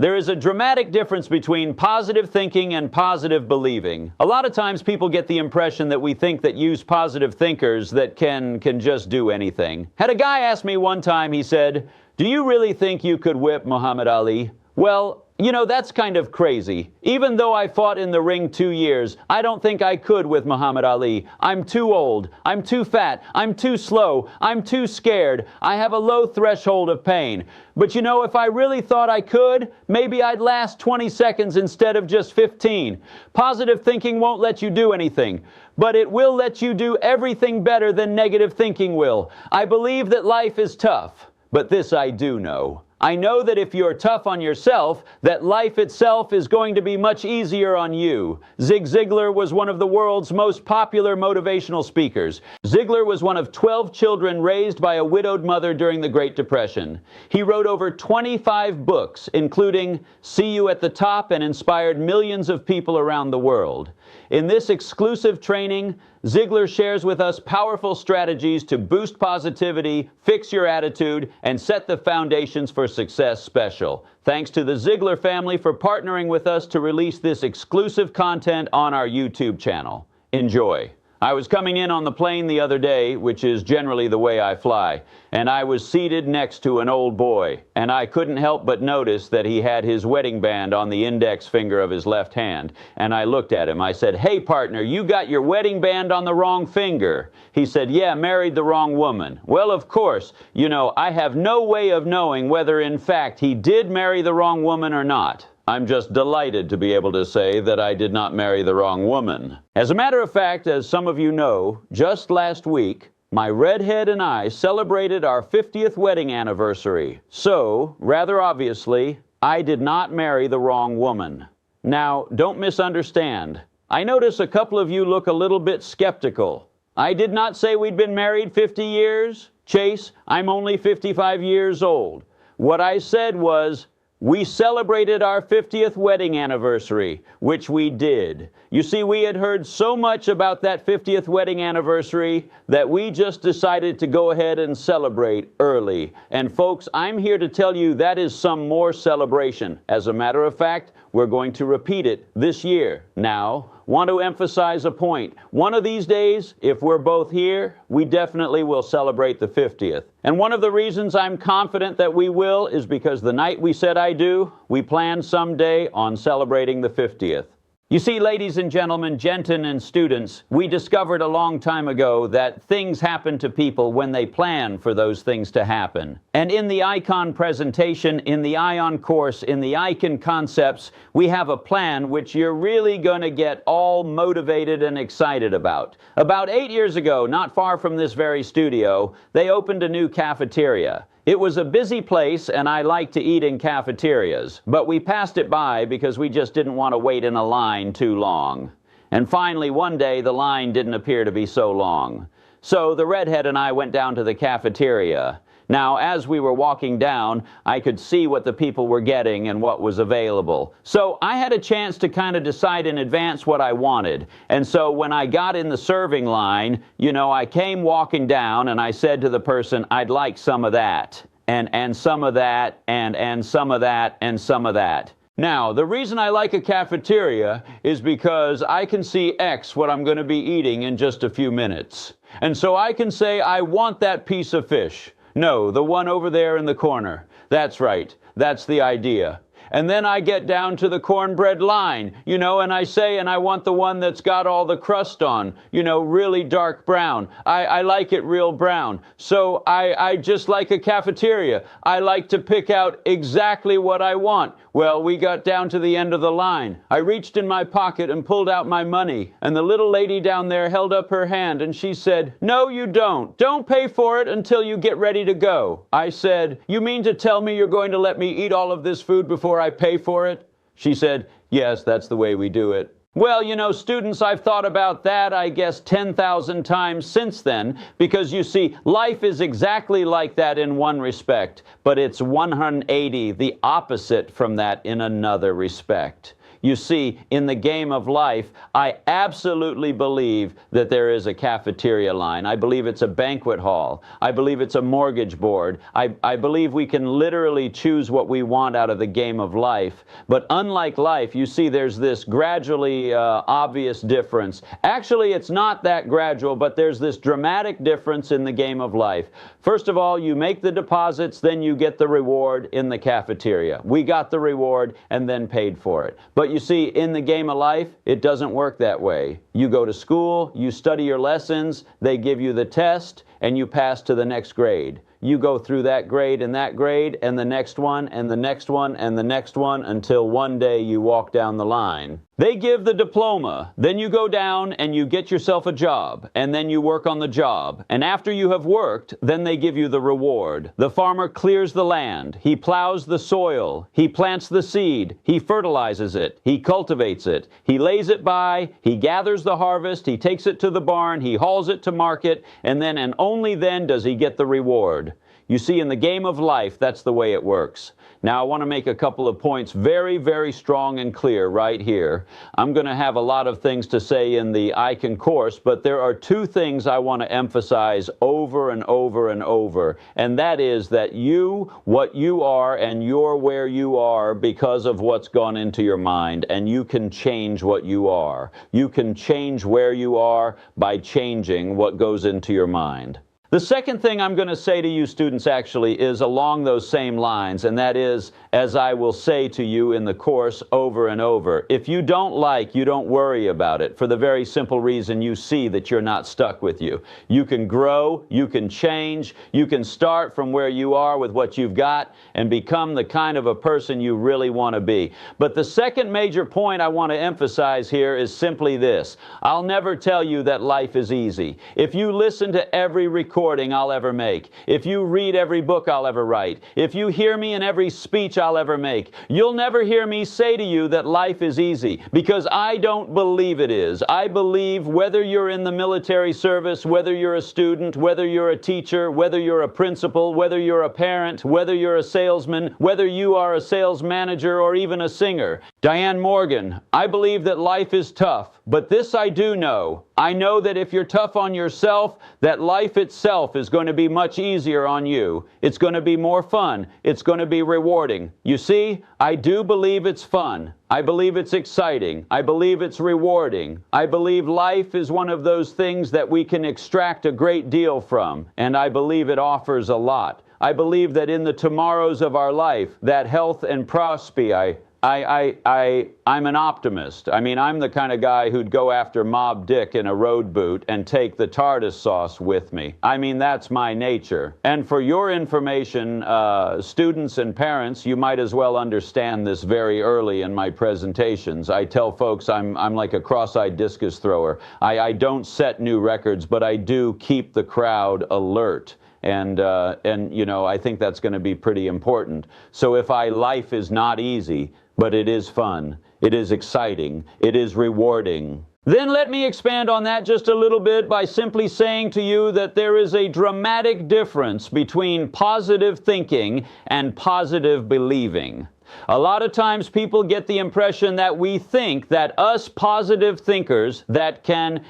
There is a dramatic difference between positive thinking and positive believing. A lot of times people get the impression that we think that use positive thinkers that can just do anything. Had a guy ask me one time, he said, "Do you really think you could whip Muhammad Ali?" Well, you know, that's kind of crazy. Even though I fought in the ring 2 years, I don't think I could with Muhammad Ali. I'm too old. I'm too fat. I'm too slow. I'm too scared. I have a low threshold of pain. But you know, if I really thought I could, maybe I'd last 20 seconds instead of just 15. Positive thinking won't let you do anything, but it will let you do everything better than negative thinking will. I believe that life is tough, but this I do know. I know that if you're tough on yourself, that life itself is going to be much easier on you. Zig Ziglar was one of the world's most popular motivational speakers. Ziglar was one of 12 children raised by a widowed mother during the Great Depression. He wrote over 25 books, including See You at the Top, and inspired millions of people around the world. In this exclusive training, Ziglar shares with us powerful strategies to boost positivity, fix your attitude, and set the foundations for success special. Thanks to the Ziglar family for partnering with us to release this exclusive content on our YouTube channel. Enjoy. I was coming in on the plane the other day, which is generally the way I fly, and I was seated next to an old boy, and I couldn't help but notice that he had his wedding band on the index finger of his left hand, and I looked at him. I said, "Hey partner, you got your wedding band on the wrong finger." He said, "Yeah, married the wrong woman." Well, of course, you know, I have no way of knowing whether in fact he did marry the wrong woman or not. I'm just delighted to be able to say that I did not marry the wrong woman. As a matter of fact, as some of you know, just last week, my redhead and I celebrated our 50th wedding anniversary. So, rather obviously, I did not marry the wrong woman. Now, don't misunderstand. I notice a couple of you look a little bit skeptical. I did not say we'd been married 50 years. Chase, I'm only 55 years old. What I said was, we celebrated our 50th wedding anniversary, which we did. You see, we had heard so much about that 50th wedding anniversary that we just decided to go ahead and celebrate early. And folks, I'm here to tell you that is some more celebration. As a matter of fact, we're going to repeat it this year. Now, want to emphasize a point. One of these days, if we're both here, we definitely will celebrate the 50th. And one of the reasons I'm confident that we will is because the night we said I do, we planned someday on celebrating the 50th. You see, ladies and gentlemen, gentlemen and students, we discovered a long time ago that things happen to people when they plan for those things to happen. And in the ICON presentation, in the ION course, in the ICON concepts, we have a plan which you're really going to get all motivated and excited about. About 8 years ago, not far from this very studio, they opened a new cafeteria. It was a busy place, and I like to eat in cafeterias, but we passed it by because we just didn't want to wait in a line too long. And finally, one day, the line didn't appear to be so long. So the redhead and I went down to the cafeteria. Now, as we were walking down, I could see what the people were getting and what was available. So I had a chance to kind of decide in advance what I wanted. And so when I got in the serving line, you know, I came walking down and I said to the person, "I'd like some of that, and some of that, and some of that, and some of that." Now, the reason I like a cafeteria is because I can see X, what I'm going to be eating in just a few minutes. And so I can say, "I want that piece of fish." No, the one over there in the corner. That's right. That's the idea. And then I get down to the cornbread line, you know, and I say, and I want the one that's got all the crust on, you know, really dark brown. I like it real brown. So I just like a cafeteria. I like to pick out exactly what I want. Well, we got down to the end of the line. I reached in my pocket and pulled out my money. And the little lady down there held up her hand and she said, "No, you don't. Don't pay for it until you get ready to go." I said, "You mean to tell me you're going to let me eat all of this food before I pay for it?" She said, "Yes, that's the way we do it." Well, you know, students, I've thought about that, I guess, 10,000 times since then, because you see, life is exactly like that in one respect, but it's 180, the opposite from that in another respect. You see, in the game of life, I absolutely believe that there is a cafeteria line. I believe it's a banquet hall. I believe it's a mortgage board. I believe we can literally choose what we want out of the game of life. But unlike life, you see there's this gradually obvious difference. Actually, it's not that gradual, but there's this dramatic difference in the game of life. First of all, you make the deposits, then you get the reward in the cafeteria. We got the reward and then paid for it. But you see, in the game of life, it doesn't work that way. You go to school, you study your lessons, they give you the test, and you pass to the next grade. You go through that grade and the next one and the next one and the next one until one day you walk down the line. They give the diploma, then you go down and you get yourself a job, and then you work on the job. And after you have worked, then they give you the reward. The farmer clears the land, he plows the soil, he plants the seed, he fertilizes it, he cultivates it, he lays it by, he gathers the harvest, he takes it to the barn, he hauls it to market, and then and only then does he get the reward. You see, in the game of life, that's the way it works. Now, I want to make a couple of points very, very strong and clear right here. I'm going to have a lot of things to say in the I Can course, but there are two things I want to emphasize over and over and over. And that is that you, what you are, and you're where you are because of what's gone into your mind. And you can change what you are. You can change where you are by changing what goes into your mind. The second thing I'm going to say to you students actually is along those same lines, and that is, as I will say to you in the course over and over, if you don't like, you don't worry about it, for the very simple reason you see that you're not stuck with you. You can grow, you can change, you can start from where you are with what you've got and become the kind of a person you really want to be. But the second major point I want to emphasize here is simply this. I'll never tell you that life is easy. If you listen to every recording I'll ever make, if you read every book I'll ever write, if you hear me in every speech I'll ever make, you'll never hear me say to you that life is easy, because I don't believe it is. I believe whether you're in the military service, whether you're a student, whether you're a teacher, whether you're a principal, whether you're a parent, whether you're a salesman, whether you are a sales manager or even a singer. Diane Morgan, I believe that life is tough, but this I do know. I know that if you're tough on yourself, that life itself is going to be much easier on you. It's going to be more fun. It's going to be rewarding. You see, I do believe it's fun. I believe it's exciting. I believe it's rewarding. I believe life is one of those things that we can extract a great deal from, and I believe it offers a lot. I believe that in the tomorrows of our life, that health and prosperity, I'm an optimist. I mean, I'm the kind of guy who'd go after Mob Dick in a road boot and take the TARDIS sauce with me. I mean, that's my nature. And for your information, students and parents, you might as well understand this very early in my presentations. I tell folks I'm like a cross-eyed discus thrower. I don't set new records, but I do keep the crowd alert. And you know, I think that's going to be pretty important. So if life is not easy, but it is fun, it is exciting, it is rewarding, then let me expand on that just a little bit by simply saying to you that there is a dramatic difference between positive thinking and positive believing. A lot of times people get the impression that we think that us positive thinkers that can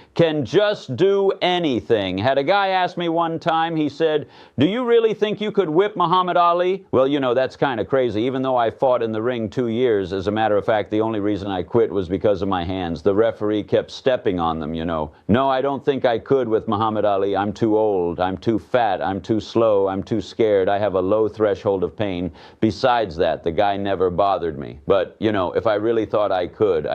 just do anything. Had a guy ask me one time, he said, "Do you really think you could whip Muhammad Ali?" Well, you know, that's kind of crazy. Even though I fought in the ring 2 years, as a matter of fact, the only reason I quit was because of my hands. The referee kept stepping on them, you know. No, I don't think I could with Muhammad Ali. I'm too old. I'm too fat. I'm too slow. I'm too scared. I have a low threshold of pain. Besides that, the guy never bothered me. But, you know, if I really thought I could,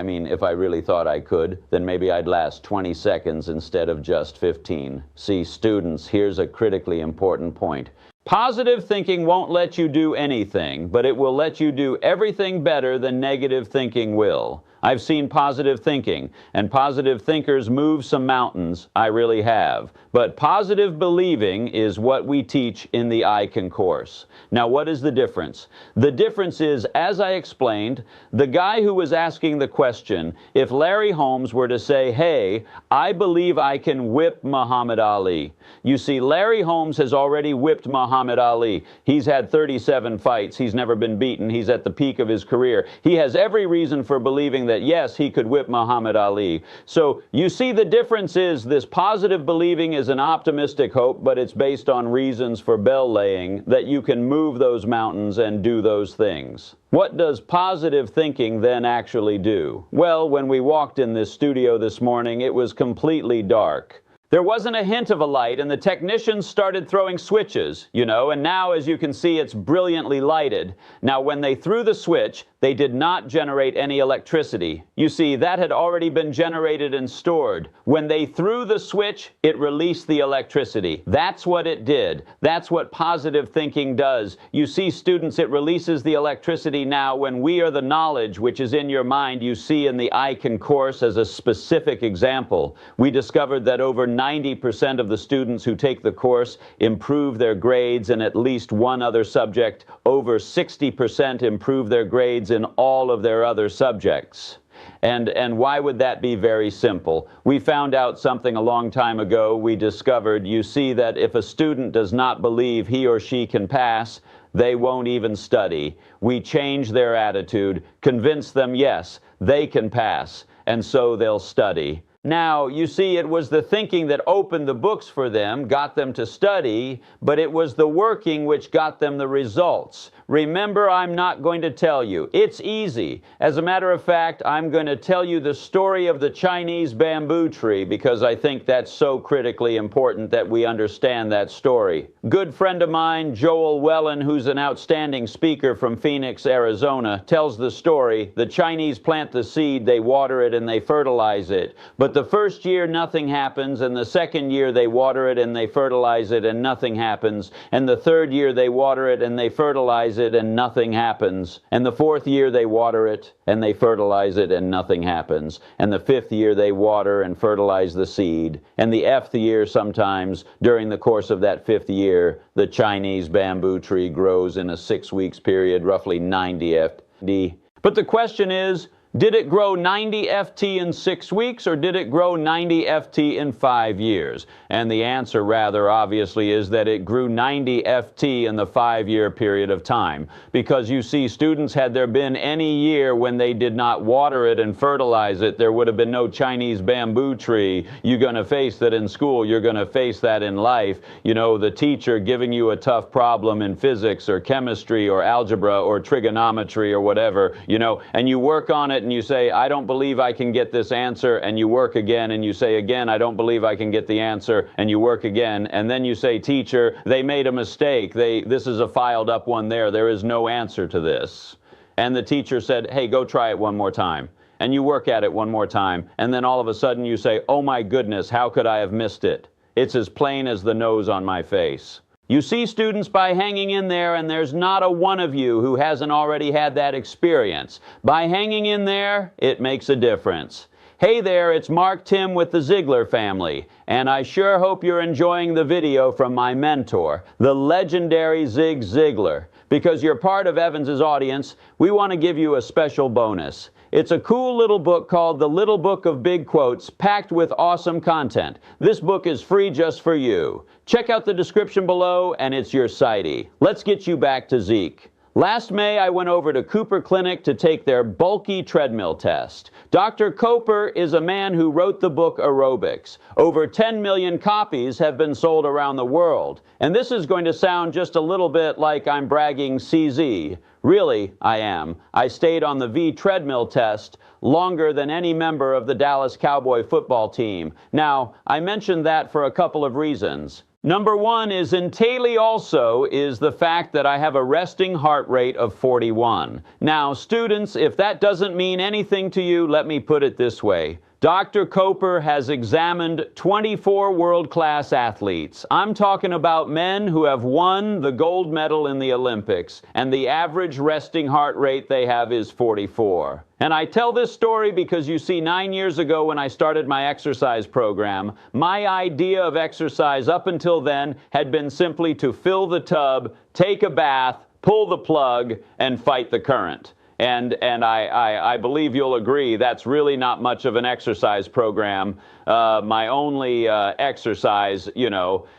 then maybe I'd last 20 seconds instead of just 15. See, students, here's a critically important point. Positive thinking won't let you do anything, but it will let you do everything better than negative thinking will. I've seen positive thinking, and positive thinkers move some mountains. I really have. But positive believing is what we teach in the ICAN course. Now, what is the difference? The difference is, as I explained, the guy who was asking the question, if Larry Holmes were to say, hey, I believe I can whip Muhammad Ali. You see, Larry Holmes has already whipped Muhammad Ali. He's had 37 fights. He's never been beaten. He's at the peak of his career. He has every reason for believing that, yes, he could whip Muhammad Ali. So you see, the difference is this positive believing is an optimistic hope, but it's based on reasons for bell laying that you can move those mountains and do those things. What does positive thinking then actually do? Well, when we walked in this studio this morning, it was completely dark. There wasn't a hint of a light, and the technicians started throwing switches, and now, as you can see, it's brilliantly lighted. Now, when they threw the switch, they did not generate any electricity. You see, that had already been generated and stored. When they threw the switch, it released the electricity. That's what it did. That's what positive thinking does. You see, students, it releases the electricity now when we are the knowledge which is in your mind you see in the ICAN course as a specific example. We discovered that over 90% of the students who take the course improve their grades in at least one other subject. Over 60% improve their grades in all of their other subjects. And why would that be? Very simple. We found out something a long time ago. We discovered, you see, that if a student does not believe he or she can pass, they won't even study. We change their attitude, convince them, yes, they can pass, and so they'll study. Now, you see, it was the thinking that opened the books for them, got them to study, but it was the working which got them the results. Remember, I'm not going to tell you. It's easy. As a matter of fact, I'm going to tell you the story of the Chinese bamboo tree because I think that's so critically important that we understand that story. Good friend of mine, Joel Wellen, who's an outstanding speaker from Phoenix, Arizona, tells the story. The Chinese plant the seed, they water it, and they fertilize it. But the first year, nothing happens, and the second year, they water it, and they fertilize it, and nothing happens. And the third year, they water it, and they fertilize it, and nothing happens. And the fourth year, they water it, and they fertilize it, and nothing happens. And the fifth year, they water and fertilize the seed. And the fifth year, sometimes, during the course of that fifth year, the Chinese bamboo tree grows in a 6 weeks period, roughly 90 FT. But the question is, did it grow 90 FT in 6 weeks, or did it grow 90 FT in 5 years? And the answer, rather obviously, is that it grew 90 FT in the 5-year period of time. Because you see, students, had there been any year when they did not water it and fertilize it, there would have been no Chinese bamboo tree. You're going to face that in school. You're going to face that in life. The teacher giving you a tough problem in physics or chemistry or algebra or trigonometry or whatever, and you work on it, and you say, I don't believe I can get this answer, and you work again, and you say again, I don't believe I can get the answer, and you work again, and then you say, teacher, they made a mistake. This is a filed up one there. There is no answer to this. And the teacher said, hey, go try it one more time. And you work at it one more time, and then all of a sudden you say, oh my goodness, how could I have missed it? It's as plain as the nose on my face. You see, students, by hanging in there, and there's not a one of you who hasn't already had that experience. By hanging in there, it makes a difference. Hey there, it's Mark Tim with the Ziglar family, and I sure hope you're enjoying the video from my mentor, the legendary Zig Ziglar. Because you're part of Evans's audience, we want to give you a special bonus. It's a cool little book called The Little Book of Big Quotes, packed with awesome content. This book is free just for you. Check out the description below, and it's your sightie. Let's get you back to Zeke. Last May, I went over to Cooper Clinic to take their bulky treadmill test. Dr. Cooper is a man who wrote the book Aerobics. Over 10 million copies have been sold around the world. And this is going to sound just a little bit like I'm bragging CZ. Really, I am. I stayed on the V treadmill test longer than any member of the Dallas Cowboy football team. Now, I mention that for a couple of reasons. Number one is entaily also is the fact that I have a resting heart rate of 41. Now, students, if that doesn't mean anything to you, let me put it this way. Dr. Coper has examined 24 world-class athletes. I'm talking about men who have won the gold medal in the Olympics, and the average resting heart rate they have is 44. And I tell this story because, you see, 9 years ago when I started my exercise program, my idea of exercise up until then had been simply to fill the tub, take a bath, pull the plug, and fight the current. And I believe you'll agree that's really not much of an exercise program. My only exercise,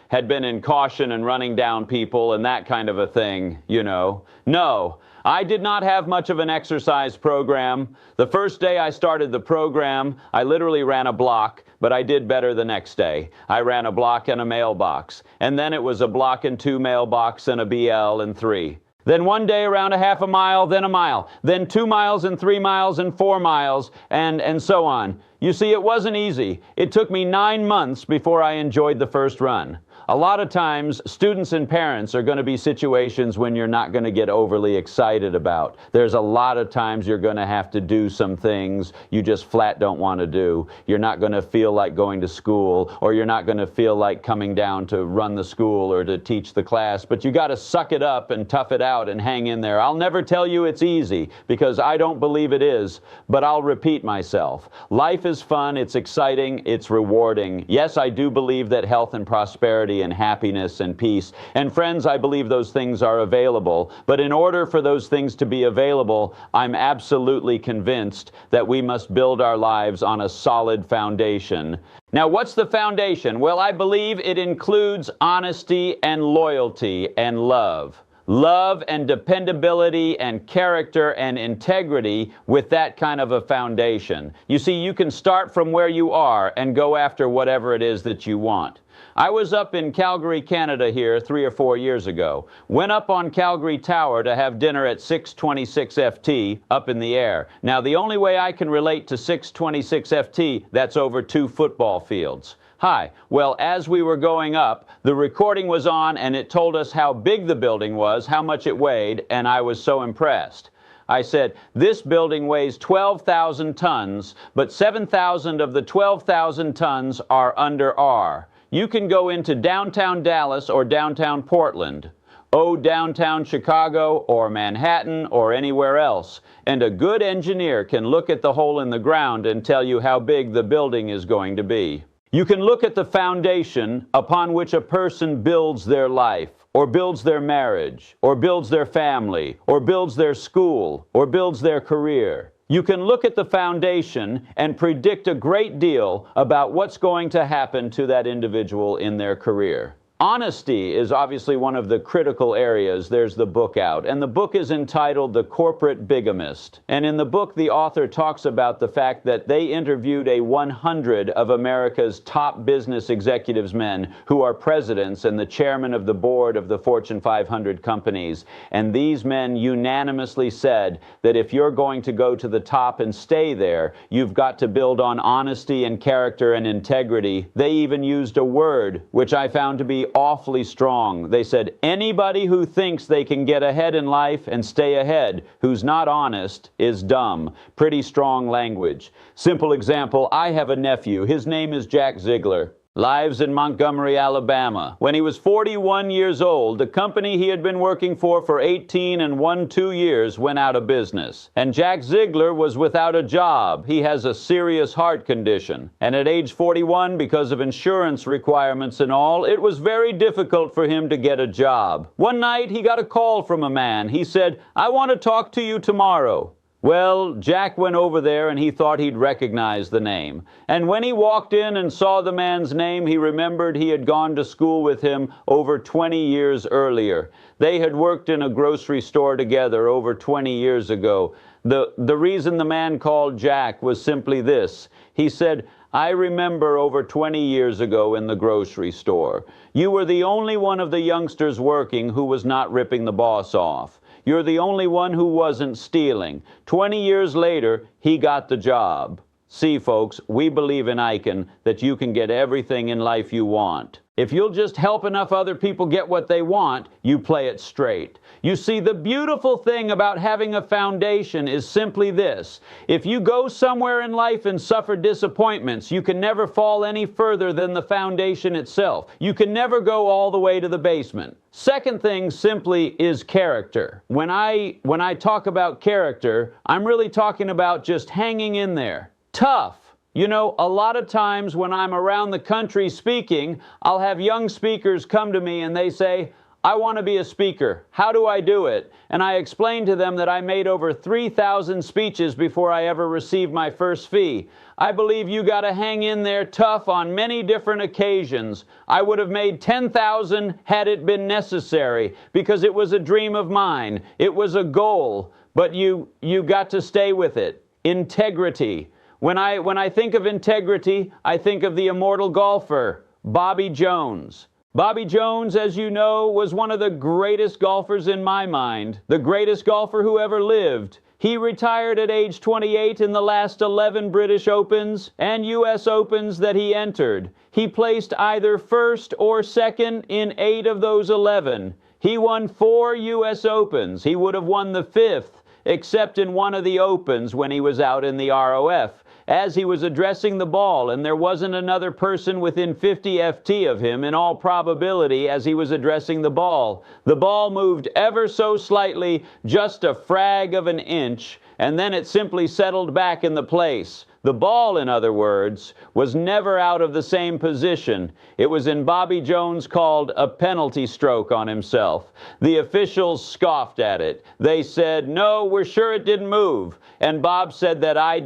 had been in caution and running down people and that kind of a thing, No, I did not have much of an exercise program. The first day I started the program, I literally ran a block, but I did better the next day. I ran a block and a mailbox. And then it was a block and 2 mailbox and a BL and 3. Then one day around a half a mile, then a mile, then 2 miles and 3 miles and 4 miles, and so on. You see, it wasn't easy. It took me 9 months before I enjoyed the first run. A lot of times, students and parents are going to be situations when you're not going to get overly excited about. There's a lot of times you're going to have to do some things you just flat don't want to do. You're not going to feel like going to school, or you're not going to feel like coming down to run the school or to teach the class, but you got to suck it up and tough it out and hang in there. I'll never tell you it's easy, because I don't believe it is, but I'll repeat myself. Life is fun, it's exciting, it's rewarding. Yes, I do believe that health and prosperity and happiness and peace, and friends, I believe those things are available. But in order for those things to be available, I'm absolutely convinced that we must build our lives on a solid foundation. Now, what's the foundation? Well, I believe it includes honesty and loyalty and love. Love and dependability and character and integrity with that kind of a foundation. You see, you can start from where you are and go after whatever it is that you want. I was up in Calgary, Canada here 3 or 4 years ago. Went up on Calgary Tower to have dinner at 626 FT up in the air. Now, the only way I can relate to 626 FT, that's over 2 football fields. Hi. Well, as we were going up, the recording was on and it told us how big the building was, how much it weighed, and I was so impressed. I said, this building weighs 12,000 tons, but 7,000 of the 12,000 tons are under R. You can go into downtown Dallas or downtown Portland, downtown Chicago or Manhattan or anywhere else, and a good engineer can look at the hole in the ground and tell you how big the building is going to be. You can look at the foundation upon which a person builds their life, or builds their marriage, or builds their family, or builds their school, or builds their career. You can look at the foundation and predict a great deal about what's going to happen to that individual in their career. Honesty is obviously one of the critical areas. There's the book out, and the book is entitled The Corporate Bigamist. And in the book, the author talks about the fact that they interviewed 100 of America's top business executives men who are presidents and the chairman of the board of the Fortune 500 companies. And these men unanimously said that if you're going to go to the top and stay there, you've got to build on honesty and character and integrity. They even used a word which I found to be awfully strong. They said, anybody who thinks they can get ahead in life and stay ahead, who's not honest, is dumb. Pretty strong language. Simple example, I have a nephew. His name is Zig Ziglar. Lives in Montgomery, Alabama. When he was 41 years old, the company he had been working for 18 and 2 years went out of business. And Zig Ziglar was without a job. He has a serious heart condition. And at age 41, because of insurance requirements and all, it was very difficult for him to get a job. One night, he got a call from a man. He said, I want to talk to you tomorrow. Well, Jack went over there and he thought he'd recognize the name. And when he walked in and saw the man's name, he remembered he had gone to school with him over 20 years earlier. They had worked in a grocery store together over 20 years ago. The reason the man called Jack was simply this. He said, I remember over 20 years ago in the grocery store. You were the only one of the youngsters working who was not ripping the boss off. You're the only one who wasn't stealing. 20 years later, he got the job. See, folks, we believe in Icahn that you can get everything in life you want. If you'll just help enough other people get what they want, you play it straight. You see, the beautiful thing about having a foundation is simply this. If you go somewhere in life and suffer disappointments, you can never fall any further than the foundation itself. You can never go all the way to the basement. Second thing simply is character. When I talk about character, I'm really talking about just hanging in there. Tough. You know, a lot of times when I'm around the country speaking, I'll have young speakers come to me and they say, I want to be a speaker. How do I do it? And I explain to them that I made over 3,000 speeches before I ever received my first fee. I believe you got to hang in there tough on many different occasions. I would have made 10,000 had it been necessary because it was a dream of mine. It was a goal, but you got to stay with it. Integrity. When I think of integrity, I think of the immortal golfer, Bobby Jones. Bobby Jones, as you know, was one of the greatest golfers in my mind, the greatest golfer who ever lived. He retired at age 28 in the last 11 British Opens and U.S. Opens that he entered. He placed either first or second in 8 of those 11. He won 4 U.S. Opens. He would have won the 5th, except in one of the Opens when he was out in the ROF. As he was addressing the ball, and there wasn't another person within 50 FT of him in all probability as he was addressing the ball. The ball moved ever so slightly, just a frag of an inch, and then it simply settled back in the place. The ball, in other words, was never out of the same position. It was in Bobby Jones called a penalty stroke on himself. The officials scoffed at it. They said, no, we're sure it didn't move. And Bob said that I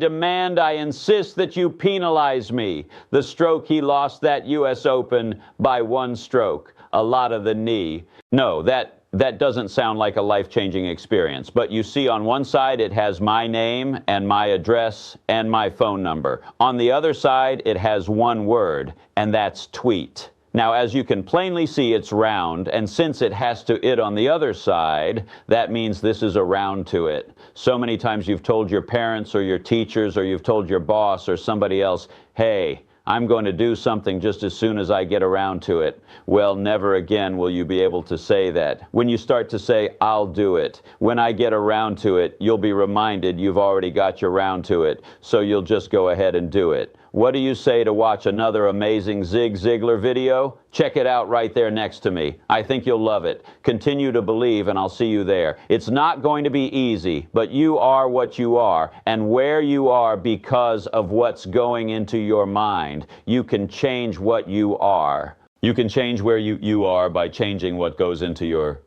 insist that you penalize me. The stroke, he lost that U.S. Open by 1 stroke, a lot of the knee. No, that doesn't sound like a life-changing experience. But you see, on one side, it has my name and my address and my phone number. On the other side, it has one word, and that's tweet. Now, as you can plainly see, it's round, and since it has to it on the other side, that means this is a round to it. So many times you've told your parents or your teachers or you've told your boss or somebody else, hey, I'm going to do something just as soon as I get around to it. Well, never again will you be able to say that. When you start to say, I'll do it, when I get around to it, you'll be reminded you've already got your round to it, so you'll just go ahead and do it. What do you say to watch another amazing Zig Ziglar video? Check it out right there next to me. I think you'll love it. Continue to believe, and I'll see you there. It's not going to be easy, but you are what you are, and where you are because of what's going into your mind. You can change what you are. You can change where you are by changing what goes into your